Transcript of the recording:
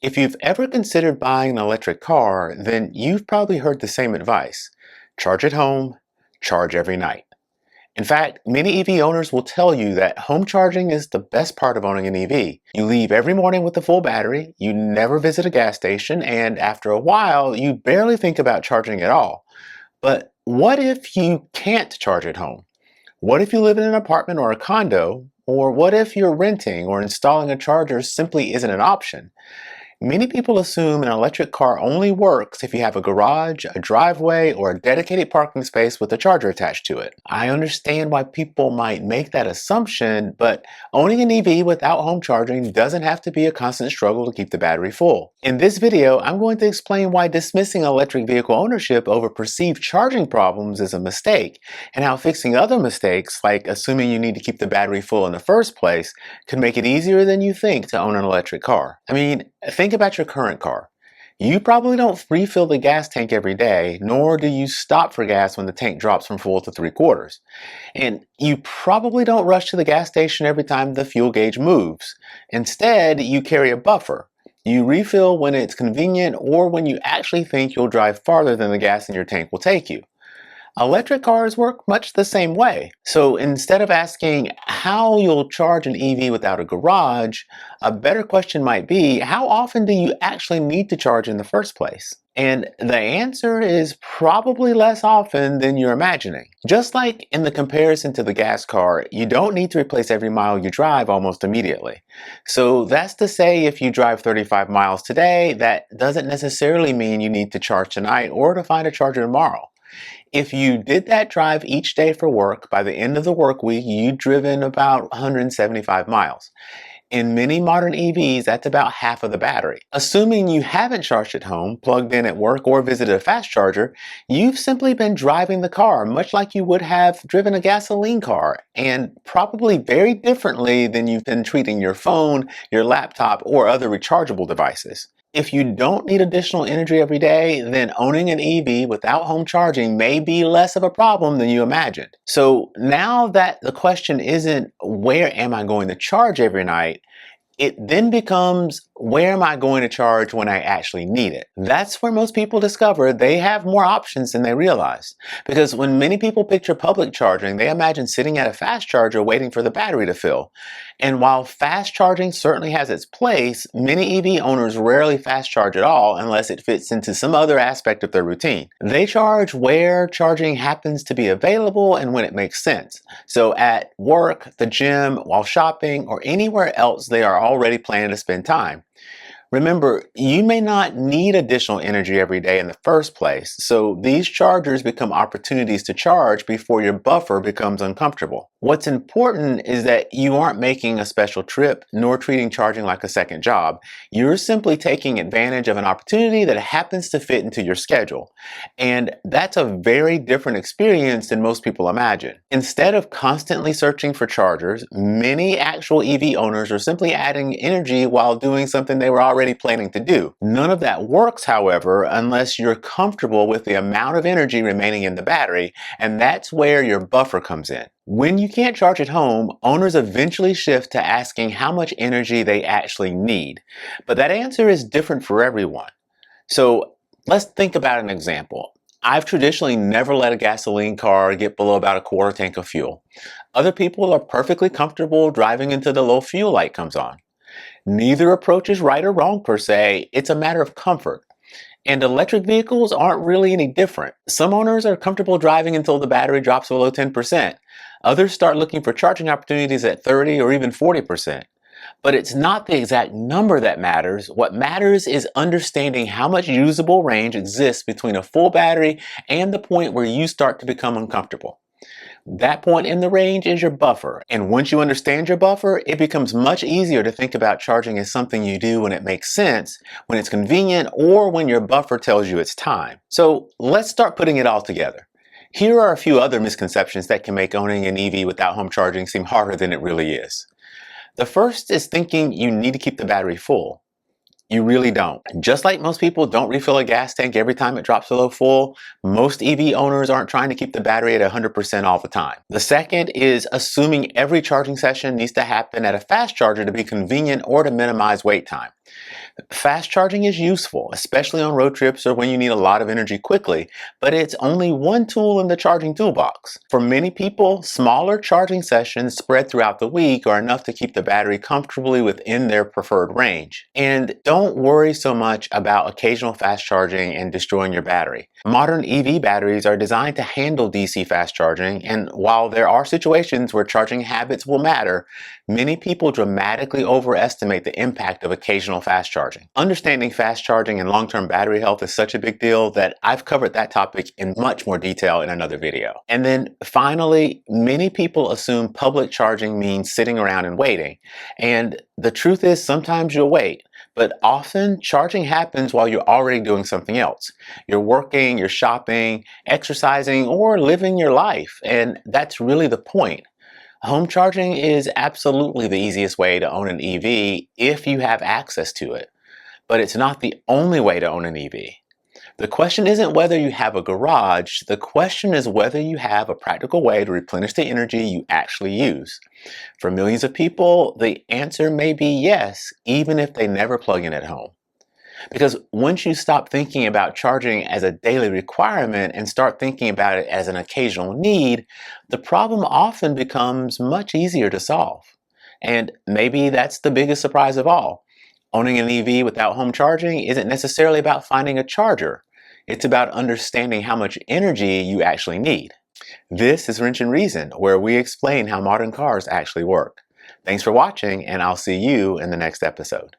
If you've ever considered buying an electric car, then you've probably heard the same advice. Charge at home, charge every night. In fact, many EV owners will tell you that home charging is the best part of owning an EV. You leave every morning with a full battery, you never visit a gas station, and after a while, you barely think about charging at all. But what if you can't charge at home? What if you live in an apartment or a condo? Or what if you're renting or installing a charger simply isn't an option? Many people assume an electric car only works if you have a garage, a driveway, or a dedicated parking space with a charger attached to it. I understand why people might make that assumption, but owning an EV without home charging doesn't have to be a constant struggle to keep the battery full. In this video, I'm going to explain why dismissing electric vehicle ownership over perceived charging problems is a mistake, and how fixing other mistakes, like assuming you need to keep the battery full in the first place, could make it easier than you think to own an electric car. Think about your current car. You probably don't refill the gas tank every day, nor do you stop for gas when the tank drops from full to 3/4. And you probably don't rush to the gas station every time the fuel gauge moves. Instead, you carry a buffer. You refill when it's convenient or when you actually think you'll drive farther than the gas in your tank will take you. Electric cars work much the same way. So instead of asking how you'll charge an EV without a garage, a better question might be, how often do you actually need to charge in the first place? And the answer is probably less often than you're imagining. Just like in the comparison to the gas car, you don't need to replace every mile you drive almost immediately. So that's to say, if you drive 35 miles today, that doesn't necessarily mean you need to charge tonight or to find a charger tomorrow. If you did that drive each day for work, by the end of the work week, you'd driven about 175 miles. In many modern EVs, that's about half of the battery. Assuming you haven't charged at home, plugged in at work, or visited a fast charger, you've simply been driving the car, much like you would have driven a gasoline car, and probably very differently than you've been treating your phone, your laptop, or other rechargeable devices. If you don't need additional energy every day, then owning an EV without home charging may be less of a problem than you imagined. So now that the question isn't where am I going to charge every night, it then becomes, where am I going to charge when I actually need it? That's where most people discover they have more options than they realize. Because when many people picture public charging, they imagine sitting at a fast charger waiting for the battery to fill. And while fast charging certainly has its place, many EV owners rarely fast charge at all unless it fits into some other aspect of their routine. They charge where charging happens to be available and when it makes sense. So at work, the gym, while shopping, or anywhere else they are already planning to spend time. Remember, you may not need additional energy every day in the first place, so these chargers become opportunities to charge before your buffer becomes uncomfortable. What's important is that you aren't making a special trip nor treating charging like a second job. You're simply taking advantage of an opportunity that happens to fit into your schedule. And that's a very different experience than most people imagine. Instead of constantly searching for chargers, many actual EV owners are simply adding energy while doing something they were already planning to do. None of that works, however, unless you're comfortable with the amount of energy remaining in the battery, and that's where your buffer comes in. When you can't charge at home, owners eventually shift to asking how much energy they actually need. But that answer is different for everyone. So let's think about an example. I've traditionally never let a gasoline car get below about a quarter tank of fuel. Other people are perfectly comfortable driving until the low fuel light comes on. Neither approach is right or wrong per se, it's a matter of comfort. And electric vehicles aren't really any different. Some owners are comfortable driving until the battery drops below 10%. Others start looking for charging opportunities at 30 or even 40%. But it's not the exact number that matters. What matters is understanding how much usable range exists between a full battery and the point where you start to become uncomfortable. That point in the range is your buffer. And once you understand your buffer, it becomes much easier to think about charging as something you do when it makes sense, when it's convenient, or when your buffer tells you it's time. So let's start putting it all together. Here are a few other misconceptions that can make owning an EV without home charging seem harder than it really is. The first is thinking you need to keep the battery full. You really don't. Just like most people don't refill a gas tank every time it drops below full, most EV owners aren't trying to keep the battery at 100% all the time. The second is assuming every charging session needs to happen at a fast charger to be convenient or to minimize wait time. Fast charging is useful, especially on road trips or when you need a lot of energy quickly, but it's only one tool in the charging toolbox. For many people, smaller charging sessions spread throughout the week are enough to keep the battery comfortably within their preferred range. And don't worry so much about occasional fast charging and destroying your battery. Modern EV batteries are designed to handle DC fast charging, and while there are situations where charging habits will matter, many people dramatically overestimate the impact of occasional fast charging. Understanding fast charging and long-term battery health is such a big deal that I've covered that topic in much more detail in another video. And then finally, many people assume public charging means sitting around and waiting. And the truth is sometimes you'll wait, but often charging happens while you're already doing something else. You're working, you're shopping, exercising, or living your life. And that's really the point. Home charging is absolutely the easiest way to own an EV if you have access to it, but it's not the only way to own an EV. The question isn't whether you have a garage, the question is whether you have a practical way to replenish the energy you actually use. For millions of people, the answer may be yes, even if they never plug in at home. Because once you stop thinking about charging as a daily requirement and start thinking about it as an occasional need, the problem often becomes much easier to solve. And maybe that's the biggest surprise of all. Owning an EV without home charging isn't necessarily about finding a charger. It's about understanding how much energy you actually need. This is Wrench and Reason, where we explain how modern cars actually work. Thanks for watching, and I'll see you in the next episode.